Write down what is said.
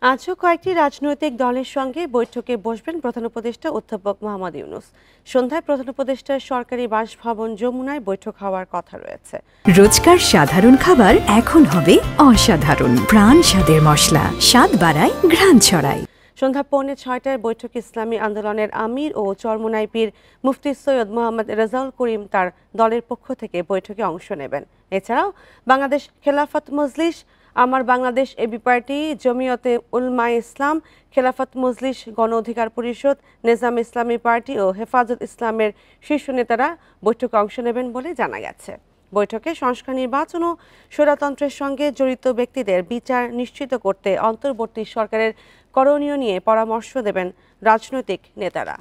আজও কয়েকটি রাজনৈতিক দলের সঙ্গে বৈঠকে বসবেন প্রধান উপদেষ্টা অধ্যাপক মোহাম্মদ ইউনূস। সন্ধ্যায় প্রধান উপদেষ্টার সরকারি বাসভবন যমুনায় বৈঠক হওয়ার কথা রয়েছে। রোজকার সাধারণ খাবার এখন হবে অসাধারণ, প্রাণ স্বাদের মশলা, স্বাদ বাড়ায়, ঘ্রাণ ছড়ায়। সন্ধ্যা 5:45টায় বৈঠকে ইসলামী আন্দোলনের আমির ও চরমোনাই পীর মুফতি সৈয়দ মোহাম্মদ রেজাউল করিম তার দলের পক্ষ থেকে বৈঠকে অংশ নেবেন। এছাড়াও বাংলাদেশ খেলাফত মজলিস, আমার বাংলাদেশ এবি পার্টি, জমিয়তে উলমায়ে ইসলাম, খেলাফত মজলিস, গণ অধিকার পরিষদ, নেজাম ইসলামী পার্টি ও হেফাজত ইসলামের শীর্ষ নেতারা বৈঠকে অংশ নেবেন বলে জানা গেছে। বৈঠকে সংস্কার, নির্বাচন ও স্বৈরতন্ত্রের সঙ্গে জড়িত ব্যক্তিদের বিচার নিশ্চিত করতে অন্তর্বর্তী সরকারের করণীয় নিয়ে পরামর্শ দেবেন রাজনৈতিক নেতারা।